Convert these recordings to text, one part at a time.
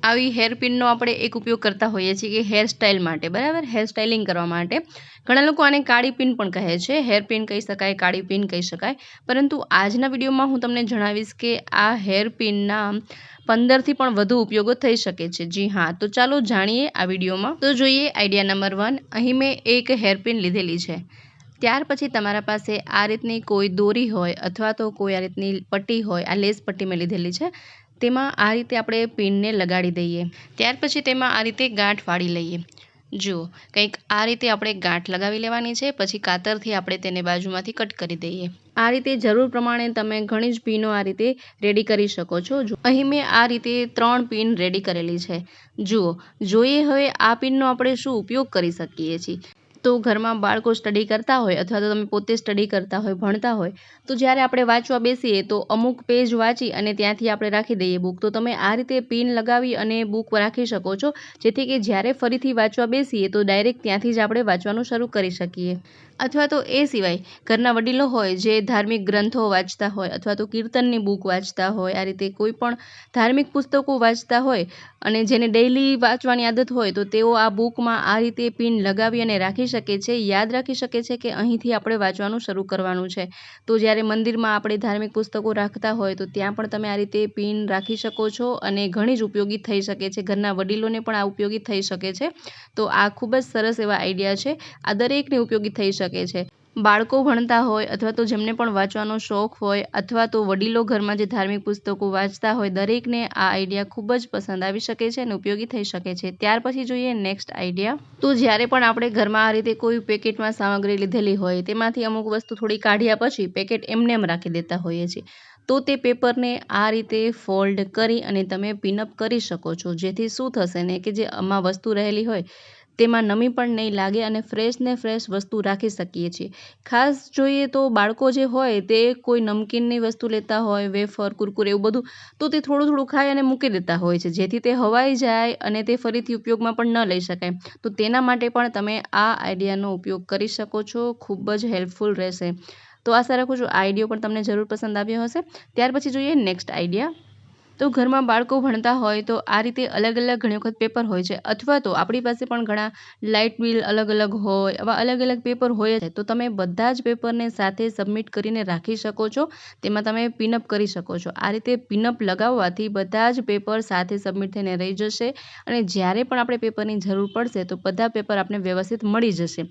આવી હેર પિનનો આપણે એક ઉપયોગ કરતા હોઈએ છીએ કે હેર સ્ટાઇલ માટે, બરાબર, હેર સ્ટાઇલિંગ કરવા માટે. ઘણા લોકો આને કાળી પિન પણ કહે છે, હેર પિન કહી શકાય, કાળી પિન કહી શકાય. પરંતુ આજના વિડીયોમાં હું તમને જણાવીશ કે આ હેર પિનના 15થી પણ વધુ ઉપયોગો થઈ શકે છે. જી હા, તો ચાલો જાણીએ આ વિડીયોમાં. તો જોઈએ આઈડિયા નંબર 1. અહીં મેં એક હેર પિન લીધેલી છે. ત્યાર પછી તમારા પાસે આ રીતની કોઈ દોરી હોય અથવા તો કોઈ આ રીતની પટ્ટી હોય, આ લેસ પટ્ટી મેં લીધેલી છે. તેમાં આ રીતે આપણે પિનને લગાડી દઈએ. ત્યાર પછી તેમાં આ રીતે ગાંઠ વાળી લઈએ. જુઓ, કંઈક આ રીતે આપણે ગાંઠ લગાવી લેવાની છે. પછી કાતરથી આપણે તેને બાજુમાંથી કટ કરી દઈએ. આ રીતે જરૂર પ્રમાણે તમે ઘણી જ પિનો આ રીતે રેડી કરી શકો છો. અહીં મેં આ રીતે 3 પિન રેડી કરેલી છે. જુઓ, જોઈએ હવે આ પિનનો આપણે શું ઉપયોગ કરી શકીએ છીએ. તો ઘરમાં બાળકો સ્ટડી કરતા હોય અથવા તો તમે પોતે સ્ટડી કરતા હોય, ભણતા હોય, તો જ્યારે આપણે વાંચવા બેસીએ તો અમુક પેજ વાંચી અને ત્યાંથી આપણે રાખી દઈએ બુક. તો તમે આ રીતે પિન લગાવી અને બુક રાખી શકો છો, જેથી કે જ્યારે ફરીથી વાંચવા બેસીએ તો ડાયરેક્ટ ત્યાંથી જ આપણે વાંચવાનું શરૂ કરી શકીએ. અથવા તો એ સિવાય ઘરના વડીલો હોય જે ધાર્મિક ગ્રંથો વાંચતા હોય અથવા તો કીર્તનની બુક વાંચતા હોય, આ રીતે કોઈ પણ ધાર્મિક પુસ્તકો વાંચતા હોય અને જેને ડેઇલી વાંચવાની આદત હોય, તો તેઓ આ બુકમાં આ રીતે પિન લગાવી અને રાખી શકે છે. યાદ રાખી શકે છે કે અહીંથી આપણે વાંચવાનું શરૂ કરવાનું છે. તો જ્યારે મંદિરમાં આપણે ધાર્મિક પુસ્તકો રાખતા હોય તો ત્યાં પણ તમે આ રીતે પિન રાખી શકો છો અને ઘણી જ ઉપયોગી થઈ શકે છે. ઘરના વડીલોને પણ આ ઉપયોગી થઈ શકે છે. તો આ ખૂબ જ સરસ એવા આઈડિયા છે. આ દરેકને ઉપયોગી થઈ શકે છે. બાળકો ભણતા હોય અથવા તો જેમને પણ વાંચવાનો શોખ હોય અથવા તો વડીલો ઘરમાં જે ધાર્મિક પુસ્તકો વાંચતા હોય, દરેકને આ આઈડિયા ખૂબ જ પસંદ આવી શકે છે અને ઉપયોગી થઈ શકે છે. ત્યાર પછી જોઈએ નેક્સ્ટ આઈડિયા. તો જ્યારે પણ આપણે ઘરમાં આ રીતે કોઈ પેકેટમાં સામગ્રી લીધેલી હોય, તેમાંથી અમુક વસ્તુ થોડી કાઢ્યા પછી પેકેટ એમને એમ રાખી દેતા હોઈએ છીએ. તો તે પેપરને આ રીતે ફોલ્ડ કરી અને તમે પિનઅપ કરી શકો છો. જેથી શું થશે ને કે જે આમાં વસ્તુ રહેલી હોય તેમાં નમી પણ નહીં લાગે અને ફ્રેશ ને ફ્રેશ વસ્તુ રાખી શકીએ છીએ. ખાસ જોઈએ તો બાળકો જે હોય તે કોઈ નમકીનની વસ્તુ લેતા હોય, વેફર, કુરકુરે એવું બધું, તો તે થોડું થોડું ખાઈ અને મૂકી દેતા હોય છે, જેથી તે હવાઈ જાય અને તે ફરીથી ઉપયોગમાં પણ ન લઈ શકાય. તો તેના માટે પણ તમે આ આઈડિયાનો ઉપયોગ કરી શકો છો. ખૂબ જ હેલ્પફુલ રહેશે. તો આશા રાખું છું આ આઈડિયો પણ તમને જરૂર પસંદ આવ્યો હશે. ત્યાર પછી જોઈએ નેક્સ્ટ આઈડિયા. તો ઘરમાં બાળકો ભણતા હોય તો આ રીતે અલગ અલગ ઘણી વખત પેપર હોય છે અથવા તો આપણી પાસે પણ ઘણા લાઇટ બિલ અલગ અલગ હોય, આવા અલગ અલગ પેપર હોય છે. તો તમે બધા જ પેપરને સાથે સબમિટ કરીને રાખી શકો છો. તેમાં તમે પિનઅપ કરી શકો છો. આ રીતે પિનઅપ લગાવવાથી બધા જ પેપર સાથે સબમિટ થઈને રહી જશે અને જ્યારે પણ આપણે પેપરની જરૂર પડશે તો બધા પેપર આપણે વ્યવસ્થિત મળી જશે.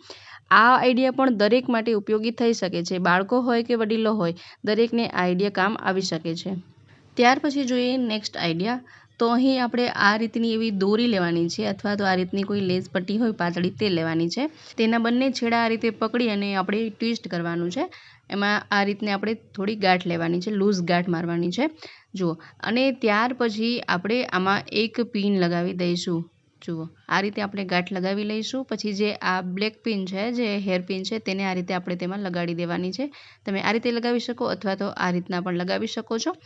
આ આઈડિયા પણ દરેક માટે ઉપયોગી થઈ શકે છે. બાળકો હોય કે વડીલો હોય, દરેકને આ આઈડિયા કામ આવી શકે છે. ત્યાર પછી જોઈએ નેક્સ્ટ આઈડિયા. તો અહીં આપણે આ રીતની એવી દોરી લેવાની છે અથવા તો આ રીતની કોઈ લેસ પટ્ટી હોય પાતળી, તે લેવાની છે. તેના બંને છેડા આ રીતે પકડી અને આપણે ટ્વિસ્ટ કરવાનું છે. એમાં આ રીતને આપણે થોડી ગાંઠ લેવાની છે, લૂઝ ગાંઠ મારવાની છે. જુઓ, અને ત્યાર પછી આપણે આમાં એક પિન લગાવી દઈશું. જુઓ, આ રીતે આપણે ગાંઠ લગાવી લઈશું. પછી જે આ બ્લેક પિન છે, જે હેર પિન છે, તેને આ રીતે આપણે તેમાં લગાડી દેવાની છે. તમે આ રીતે લગાવી શકો અથવા તો આ રીતના પણ લગાવી શકો છો.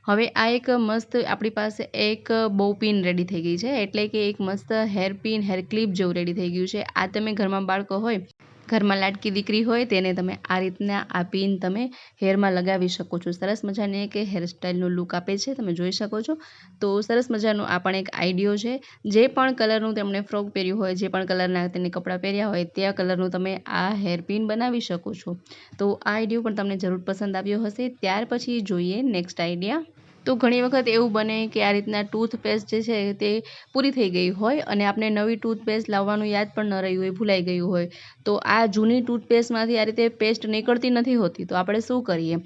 હવે આ એક મસ્ત આપણી પાસે એક બહુ પિન રેડી થઈ ગઈ છે, એટલે કે એક મસ્ત હેર પિન, હેર ક્લિપ જેવું રેડી થઈ ગયું છે. આ તમે ઘરમાં બાળકો હોય, ઘરમાં લાડકી દીકરી હોય, તેને તમે આ રીતના આ પિન તમે હેરમાં લગાવી શકો છો. સરસ મજાની એક હેરસ્ટાઈલનું લુક આપે છે, તમે જોઈ શકો છો. તો સરસ મજાનું આ પણ એક આઈડિયો છે. જે પણ કલરનું તેમણે ફ્રોક પહેર્યું હોય, જે પણ કલરના તેને કપડાં પહેર્યા હોય, તે કલરનું તમે આ હેર પિન બનાવી શકો છો. તો આ આઈડિયો પણ તમને જરૂર પસંદ આવ્યો હશે. ત્યાર પછી જોઈએ નેક્સ્ટ આઈડિયા. તો ઘણી વખત એવું બને કે આ રીતના ટૂથપેસ્ટ જે છે તે પૂરી થઈ ગઈ હોય અને આપણે નવી ટૂથપેસ્ટ લાવવાનું યાદ પણ ન રહ્યું હોય, ભૂલાઈ ગયું હોય. તો આ જૂની ટૂથપેસ્ટમાંથી આ રીતે પેસ્ટ નીકળતી નથી હોતી, તો આપણે શું કરીએ?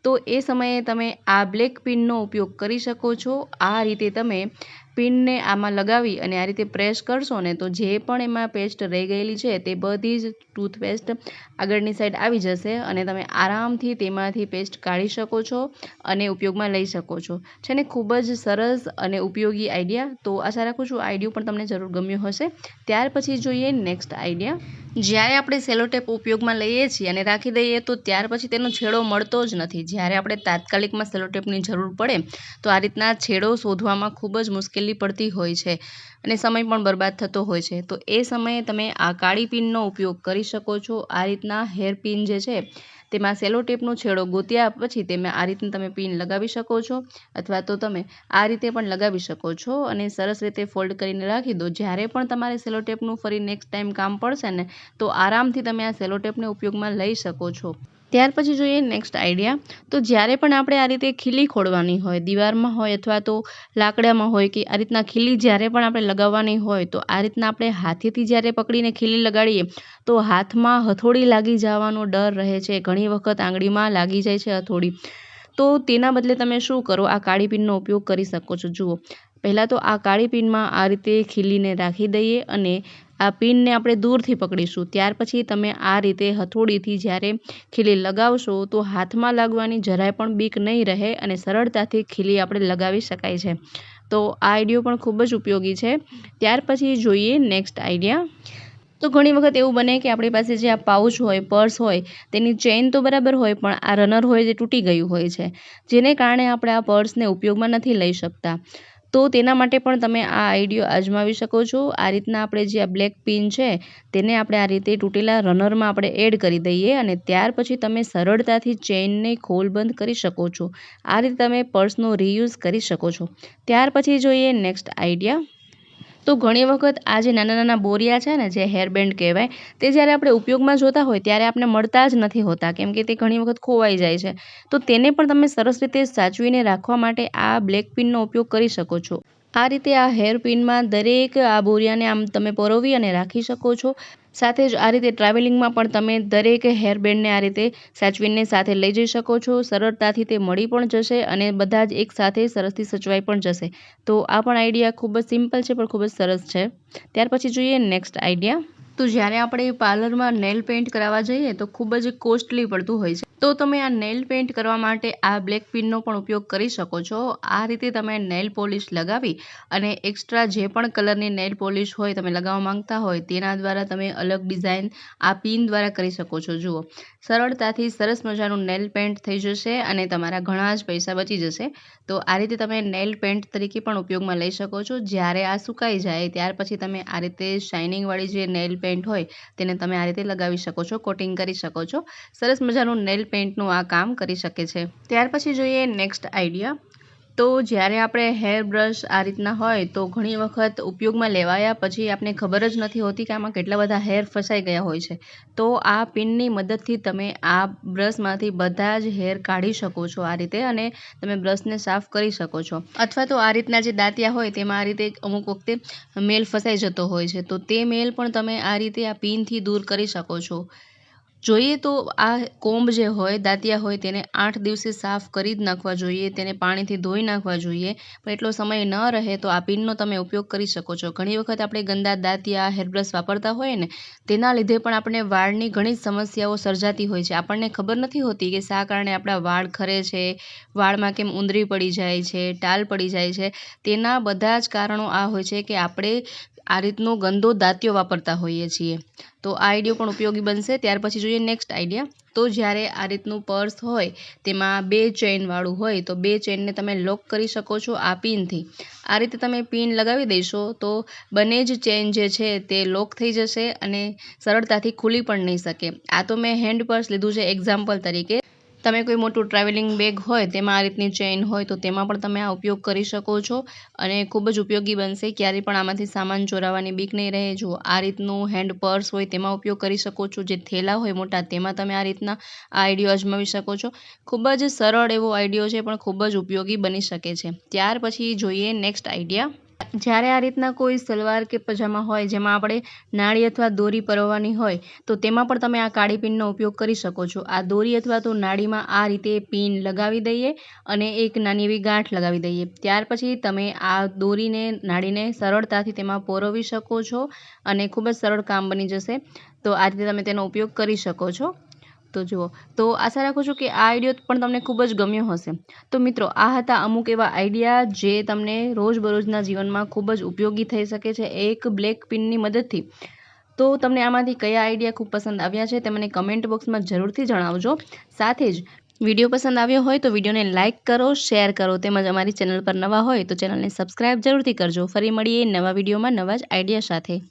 તો એ સમયે તમે આ બ્લેક પિનનો ઉપયોગ કરી શકો છો. આ રીતે તમે પિનને આમાં લગાવી અને આ રીતે પ્રેસ કરશો ને તો જે પણ એમાં પેસ્ટ રહી ગયેલી છે તે બધી જ ટૂથપેસ્ટ આગળની સાઈડ આવી જશે અને તમે આરામથી તેમાંથી પેસ્ટ કાઢી શકો છો અને ઉપયોગમાં લઈ શકો છો. છે ને ખૂબ જ સરસ અને ઉપયોગી આઈડિયા. તો આશા રાખું છું આ આઈડિયો પણ તમને જરૂર ગમ્યો હશે. ત્યાર પછી જોઈએ નેક્સ્ટ આઈડિયા. જ્યારે આપણે સેલોટેપ ઉપયોગમાં લઈએ છીએ અને રાખી દઈએ તો ત્યાર પછી તેનો છેડો મળતો જ નથી. જ્યારે આપણે તાત્કાલિકમાં સેલોટેપની જરૂર પડે તો આ રીતના છેડો શોધવામાં ખૂબ જ મુશ્કેલી પડતી હોય છે અને સમય પણ બરબાદ થતો હોય છે. તો એ સમયે તમે આ કાળી પિનનો ઉપયોગ કરી શકો છો. આ રીતના હેર પિન જે છે તેમાં સેલો ટેપનો છેડો ગોત્યા પછી તેમાં આ રીતનું તમે પિન લગાવી શકો છો, અથવા તો તમે આ રીતે પણ લગાવી શકો છો અને સરસ રીતે ફોલ્ડ કરીને રાખી દો. જ્યારે પણ તમારે સેલો ટેપનું ફરી નેક્સ્ટ ટાઈમ કામ પડશે ને તો આરામથી તમે આ સેલો ટેપને ઉપયોગમાં લઈ શકો છો. ત્યાર પછી જોઈએ નેક્સ્ટ આઈડિયા. તો જ્યારે પણ આપણે આ રીતે ખીલી ખોડવાની હોય, દીવારમાં હોય અથવા તો લાકડામાં હોય કે આ રીતના ખીલી જ્યારે પણ આપણે લગાવવાની હોય તો આ રીતના આપણે હાથેથી જ્યારે પકડીને ખીલી લગાડીએ તો હાથમાં હથોડી લાગી જવાનો ડર રહે છે. ઘણી વખત આંગળીમાં લાગી જાય છે હથોડી. તો તેના બદલે તમે શું કરો, આ કાળી પિનનો ઉપયોગ કરી શકો છો. જુઓ, પહેલાં તો આ કાળી પિનમાં આ રીતે ખીલીને રાખી દઈએ અને આ પિનને આપણે દૂરથી પકડીશું. ત્યાર પછી તમે આ રીતે હથોડીથી જ્યારે ખીલી લગાવશો તો હાથમાં લાગવાની જરાય પણ બીક નહીં રહે અને સરળતાથી ખીલી આપણે લગાવી શકાય છે. તો આ આઈડિયો પણ ખૂબ જ ઉપયોગી છે. ત્યાર પછી જોઈએ નેક્સ્ટ આઈડિયા. તો ઘણી વખત એવું બને કે આપણી પાસે જે આ પાઉચ હોય, પર્સ હોય, તેની ચેઇન તો બરાબર હોય પણ આ રનર હોય જે તૂટી ગયું હોય છે, જેને કારણે આપણે આ પર્સને ઉપયોગમાં નથી લઈ શકતા. તો તેના માટે પણ તમે આ આઈડિયો અજમાવી શકો છો. આ રીતના આપણે જે આ બ્લેક પિન છે તેને આપણે આ રીતે તૂટેલા રનરમાં આપણે એડ કરી દઈએ અને ત્યાર પછી તમે સરળતાથી ચેઇનને ખોલ બંધ કરી શકો છો. આ રીતે તમે પર્સનો રીયુઝ કરી શકો છો. ત્યાર પછી જોઈએ નેક્સ્ટ આઈડિયા. તો ઘણી વખત આ જે નાના નાના બોરિયા છે ને, જે હેરબેન્ડ કહેવાય, તે જ્યારે આપણે ઉપયોગમાં જોતા હોય ત્યારે આપણે મળતા જ નથી હોતા, કેમ કે તે ઘણી વખત ખોવાઈ જાય છે. તો તેને પણ તમે સરસ રીતે સાચવીને રાખવા માટે આ બ્લેક પિનનો ઉપયોગ કરી શકો છો. આ રીતે આ હેર પિનમાં દરેક આ બોરિયાને આમ તમે પરોવી અને રાખી શકો છો. સાથે જ આ રીતે ટ્રાવેલિંગમાં પણ તમે દરેક હેરબેન્ડને આ રીતે સાચવીને સાથે લઈ જઈ શકો છો. સરળતાથી તે મળી પણ જશે અને બધા જ એક સાથે સરસથી સચવાઈ પણ જશે. તો આ પણ આઈડિયા ખૂબ જ સિમ્પલ છે પણ ખૂબ જ સરસ છે. ત્યાર પછી જોઈએ નેક્સ્ટ આઈડિયા. તો જ્યારે આપણે પાર્લરમાં નેલ પેઇન્ટ કરાવવા જઈએ તો ખૂબ જ કોસ્ટલી પડતું હોય છે. તો તમે આ નેલ પેઇન્ટ કરવા માટે આ બ્લેક પિનનો પણ ઉપયોગ કરી શકો છો. આ રીતે તમે નેલ પોલિશ લગાવી અને એક્સ્ટ્રા જે પણ કલરની નેલ પોલિશ હોય તમે લગાવવા માંગતા હોય તેના દ્વારા તમે અલગ ડિઝાઇન આ પિન દ્વારા કરી શકો છો. જુઓ, સરળતાથી સરસ મજાનું નેલ પેઇન્ટ થઈ જશે અને તમારા ઘણા જ પૈસા બચી જશે. તો આ રીતે તમે નેલ પેઇન્ટ તરીકે પણ ઉપયોગમાં લઈ શકો છો. જ્યારે આ સુકાઈ જાય ત્યાર પછી તમે આ રીતે શાઇનિંગવાળી જે નેલ પેઇન્ટ હોય તેને તમે આ રીતે લગાવી શકો છો, કોટિંગ કરી શકો છો. સરસ મજાનું નેલ પેઇન્ટનું આ કામ કરી શકે છે. ત્યાર પછી જોઈએ નેક્સ્ટ આઈડિયા. તો જ્યારે આપણે હેર બ્રશ આ રીતના હોય તો ઘણી વખત ઉપયોગમાં લેવાયા પછી આપણે ખબર જ નથી હોતી કે આમાં કેટલા બધા હેર ફસાઈ ગયા હોય છે. તો આ પિનની મદદથી તમે આ બ્રશમાંથી બધા જ હેર કાઢી શકો છો આ રીતે, અને તમે બ્રશને સાફ કરી શકો છો. અથવા તો આ રીતના જે દાંતિયા હોય તેમાં આ રીતે અમુક વખતે મેલ ફસાઈ જતો હોય છે, તો તે મેલ પણ તમે આ રીતે આ પિનથી દૂર કરી શકો છો. જોઈએ તો આ કોમ્બ જે હોય, દાંતિયા હોય, તેને 8 દિવસે સાફ કરી જ નાખવા જોઈએ, તેને પાણીથી ધોઈ નાખવા જોઈએ. પણ એટલો સમય ન રહે તો આ પિનનો તમે ઉપયોગ કરી શકો છો. ઘણી વખત આપણે ગંદા દાંતિયા હેરબ્રશ વાપરતા હોઈએ ને, તેના લીધે પણ આપણે વાળની ઘણી સમસ્યાઓ સર્જાતી હોય છે. આપણને ખબર નથી હોતી કે શા કારણે આપણા વાળ ખરે છે, વાળમાં કેમ ઉંદરી પડી જાય છે, ટાલ પડી જાય છે. તેના બધા જ કારણો આ હોય છે કે આપણે આ રીતનો ગંદો દાંતિયો વાપરતા હોઈએ છીએ. તો આ આઈડિયો પણ ઉપયોગી બનશે. ત્યાર પછી જોઈએ નેક્સ્ટ આઈડિયા. તો જ્યારે આ રીતનું પર્સ હોય તેમાં 2 ચેઇનવાળું હોય તો 2 ચેઇનને તમે લોક કરી શકો છો આ પિનથી. આ રીતે તમે પિન લગાવી દેશો તો બંને જ ચેઇન જે છે તે લોક થઈ જશે અને સરળતાથી ખુલી પણ નહીં શકે. આ તો મેં હેન્ડ પર્સ લીધું છે એક્ઝામ્પલ તરીકે. તમે કોઈ મોટું ટ્રાવેલિંગ બેગ હોય તેમાં આ રીતની ચેઇન હોય તો તેમાં પણ તમે આ ઉપયોગ કરી શકો છો અને ખૂબ જ ઉપયોગી બનશે. ક્યારેય પણ આમાંથી સામાન ચોરાવાની બીક નહીં રહે. જુઓ, આ રીતનું હેન્ડ પર્સ હોય તેમાં ઉપયોગ કરી શકો છો. જે થેલા હોય મોટા તેમાં તમે આ રીતના આ આઈડિયો અજમાવી શકો છો. ખૂબ જ સરળ એવો આઈડિયો છે પણ ખૂબ જ ઉપયોગી બની શકે છે. ત્યાર પછી જોઈએ નેક્સ્ટ આઈડિયા. જ્યારે આ રીતના કોઈ સલવાર કે પજામા હોય જેમાં આપણે નાળી અથવા દોરી પરોવવાની હોય તો તેમાં પણ તમે આ કાળી પિનનો ઉપયોગ કરી શકો છો. આ દોરી અથવા તો નાળીમાં આ રીતે પિન લગાવી દઈએ અને એક નાની એવી ગાંઠ લગાવી દઈએ. ત્યાર પછી તમે આ દોરીને, નાળીને સરળતાથી તેમાં પરોવી શકો છો અને ખૂબ જ સરળ કામ બની જશે. તો આ રીતે તમે તેનો ઉપયોગ કરી શકો છો. તો જુઓ, તો આશા રાખું છું કે આ આઈડિયો પણ તમને ખૂબ જ ગમ્યો હશે. તો મિત્રો, આ હતા અમુક એવા આઈડિયા જે તમને રોજબરોજના જીવનમાં ખૂબ જ ઉપયોગી થઈ શકે છે એક બ્લેક પિનની મદદથી. તો તમને આમાંથી કયા આઈડિયા ખૂબ પસંદ આવ્યા છે તે મને કમેન્ટ બોક્સમાં જરૂરથી જણાવજો. સાથે જ વિડીયો પસંદ આવ્યો હોય તો વિડીયોને લાઇક કરો, શેર કરો, તેમજ અમારી ચેનલ પર નવા હોય તો ચેનલને સબસ્ક્રાઇબ જરૂરથી કરજો. ફરી મળીએ નવા વિડીયોમાં નવા જ આઈડિયા સાથે.